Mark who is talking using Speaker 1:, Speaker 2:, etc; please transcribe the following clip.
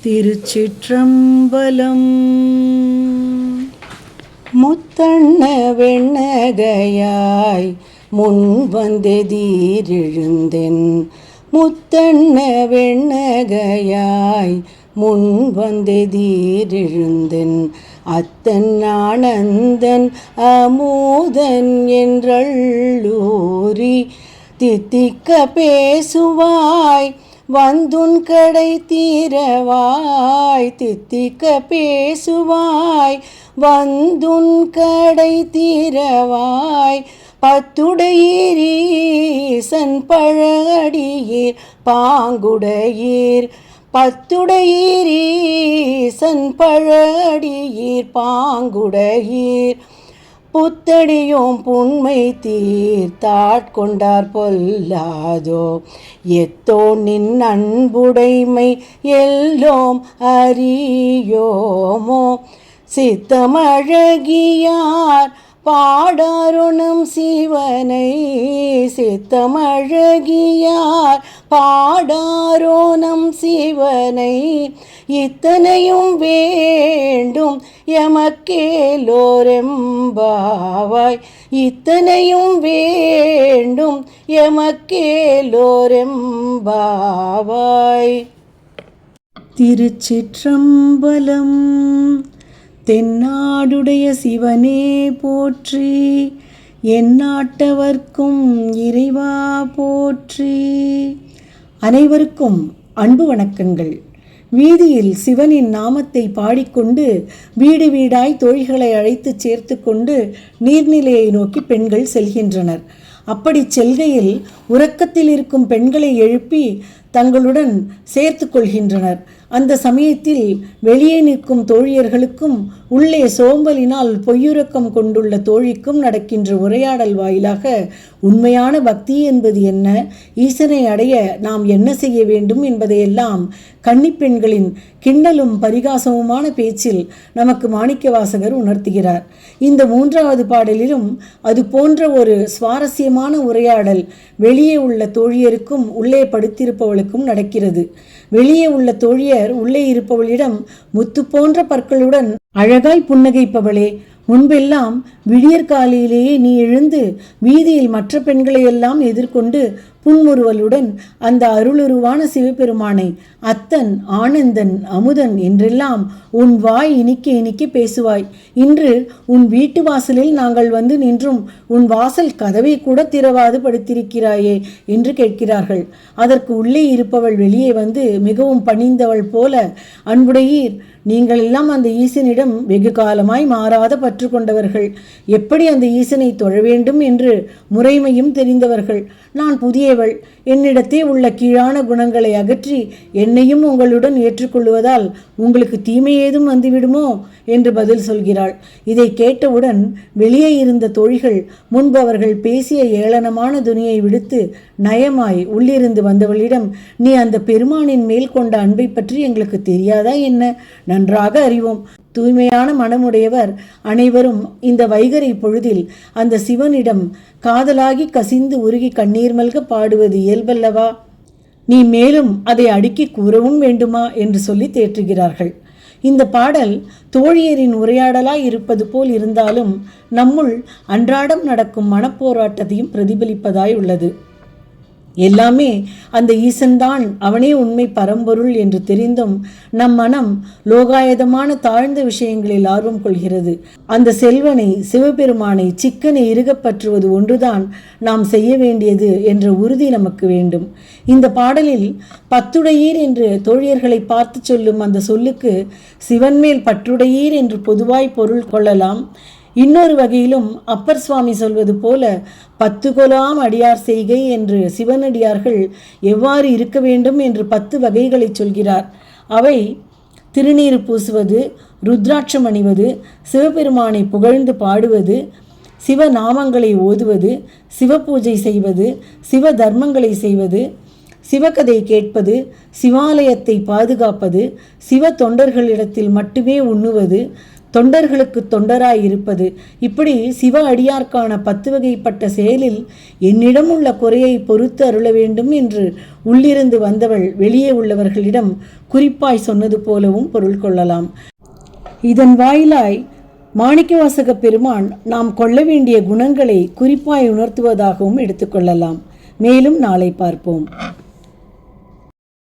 Speaker 1: திருச்சிற்றம்பலம். முத்தண்ண வெண்ணகையாய் முன் வந்தெதிரெழுந்தென், முத்தண்ண வெண்ணகையாய் முன் வந்தெதிரெழுந்தென், அத்தன் ஆனந்தன் அமுதன் என்றள்ளூரி தித்திக்க பேசுவாய் வந்துன் கடை தீரவாய், தித்திக்க பேசுவாய் வந்துன் கடை தீரவாய், பத்துடையீரீசன் பழடியீர் பாங்குடையீர், பத்துடையீரீசன் பழடியீர் பாங்குடையீர், புத்தடியோம் புண்மை தீர்த்தாட்கொண்டார் பொல்லாதோ, எத்தோ நின் அன்புடைமை எல்லோம் அறியோமோ, சித்தமழகியார் பாடாருணம் சிவனை, சித்தமழகியார் பாடாரோனம் சிவனை, இத்தனையும் வேண்டும் எமக்கேலோரெம்பாவாய், இத்தனையும் வேண்டும் எமக்கேலோரெம்பாவாய். திருச்சிற்றம்பலம். தென்னாடுடைய சிவனே போற்றி, எந்நாட்டவர்க்கும் இறைவா போற்றி. அனைவருக்கும் அன்பு வணக்கங்கள். வீதியில் சிவனின் நாமத்தை பாடிக்கொண்டு வீடு வீடாய் தோழிகளை அழைத்து சேர்த்து கொண்டு நீர்நிலையை நோக்கி பெண்கள் செல்கின்றனர். அப்படி செல்கையில் உறக்கத்தில் இருக்கும் பெண்களை எழுப்பி தங்களுடன் சேர்த்து கொள்கின்றனர். அந்த சமயத்தில் வெளியே நிற்கும் தோழியர்களுக்கும் உள்ளே சோம்பலினால் பொய்யுறக்கம் கொண்டுள்ள தோழிக்கும் நடக்கின்ற உரையாடல் வாயிலாக உண்மையான பக்தி என்பது என்ன, ஈசனை அடைய நாம் என்ன செய்ய வேண்டும் என்பதையெல்லாம் கன்னிப்பெண்களின் கிண்டலும் பரிகாசமுமான பேச்சில் நமக்கு மாணிக்கவாசகர் உணர்த்துகிறார். இந்த மூன்றாவது பாடலிலும் அது போன்ற ஒரு சுவாரஸ்யமான உரையாடல் வெளியே உள்ள தோழியருக்கும் உள்ளே படுத்திருப்பவளுக்கும் நடக்கிறது. வெளியே உள்ள தோழியர் உள்ளே இருப்பவளிடம், முத்து போன்ற பற்களுடன் அழகாய் புன்னகைப்பவளே, முன்பெல்லாம் விடியற்காலையிலேயே நீ எழுந்து வீதியில் மற்ற பெண்களையெல்லாம் எதிர்கொண்டு புன்முறுவலுடன் அந்த அருளுருவான சிவபெருமானை அத்தன், ஆனந்தன், அமுதன் என்றெல்லாம் உன் வாய் இனிக்க இனிக்க பேசுவாய். இன்று உன் வீட்டு வாசலில் நாங்கள் வந்து நின்றும் உன் வாசல் கதவை கூட திறவாது படுத்திருக்கிறாயே என்று கேட்கிறார்கள். அதற்கு உள்ளே இருப்பவள் வெளியே வந்து மிகவும் பணிந்தவள் போல, அன்புடையீர், நீங்கள் எல்லாம் அந்த ஈசனிடம் வெகு காலமாய் மாறாத பற்று கொண்டவர்கள், எப்படி அந்த ஈசனை தொழ வேண்டும் என்று முறைமையும் தெரிந்தவர்கள். நான் புதியவள், என்னிடத்தே உள்ள கீழான குணங்களை அகற்றி என்னையும் உங்களுடன் ஏற்றுக்கொள்வதால் உங்களுக்கு தீமை ஏதும் வந்துவிடுமோ என்று பதில் சொல்கிறாள். இதை கேட்டவுடன் வெளியே இருந்த தோழிகள் முன்பு அவர்கள் பேசிய ஏளனமான துணியை விடுத்து நயமாய் உள்ளிருந்து வந்தவளிடம், நீ அந்த பெருமானின் மேல் கொண்ட அன்பை பற்றி எங்களுக்கு தெரியாதா என்ன? நன்றாக அறிவோம். தூய்மையான மனமுடையவர் அனைவரும் இந்த வைகறை பொழுதில் அந்த சிவனிடம் காதலாகி கசிந்து உருகி கண்ணீர் மல்க பாடுவது இயல்பல்லவா? நீ மேலும் அதை அடுக்கி கூறவும் வேண்டுமா என்று சொல்லி தேற்றுகிறார்கள். இந்த பாடல் தோழியரின் உரையாடலாய் இருப்பது போல் இருந்தாலும் நம்முள் அன்றாடம் நடக்கும் மனப்போராட்டத்தையும் பிரதிபலிப்பதாய் உள்ளது. எல்லாமே அந்த ஈசன்தான், அவனே உண்மை பரம்பொருள் என்று தெரிந்தும் நம் மனம் லோகாயதமான தாழ்ந்த விஷயங்களில் ஆர்வம் கொள்கிறது. அந்த செல்வனை, சிவபெருமானை சிக்கனை இறுகப் பற்றுவது ஒன்றுதான் நாம் செய்ய வேண்டியது என்ற உறுதி நமக்கு வேண்டும். இந்த பாடலில் பத்துடையீர் என்று தோழியர்களை பார்த்து சொல்லும் அந்த சொல்லுக்கு சிவன்மேல் பற்றுடையீர் என்று பொதுவாய் பொருள் கொள்ளலாம். இன்னொரு வகையிலும் அப்பர் சுவாமி சொல்வது போல 10 கொலாம் அடியார் செய்கை என்று சிவனடியார்கள் எவ்வாறு இருக்க வேண்டும் என்று 10 வகைகளை சொல்கிறார். அவை திருநீறு பூசுவது, ருத்ராட்சம் அணிவது, சிவபெருமானை புகழ்ந்து பாடுவது, சிவநாமங்களை ஓதுவது, சிவபூஜை செய்வது, சிவ தர்மங்களை செய்வது, சிவகதை கேட்பது, சிவாலயத்தை பாதுகாப்பது, சிவ தொண்டர்களிடத்தில் மட்டுமே உண்ணுவது, தொண்டர்களுக்கு தொண்டராய் இருப்பது, இப்படி சிவ அடியார்க்கான 10 வகைப்பட்ட செயலில் என்னிடம் உள்ள குறையை பொறுத்து அருள வேண்டும் என்று உள்ளிருந்து வந்தவள் வெளியே உள்ளவர்களிடம் குறிப்பாய் சொன்னது போலவும் பொருள் கொள்ளலாம். இதன் வாயிலாய் மாணிக்கவாசக பெருமான் நாம் கொள்ள வேண்டிய குணங்களை குறிப்பாய் உணர்த்துவதாகவும் எடுத்துக்கொள்ளலாம். மேலும் நாளை பார்ப்போம்.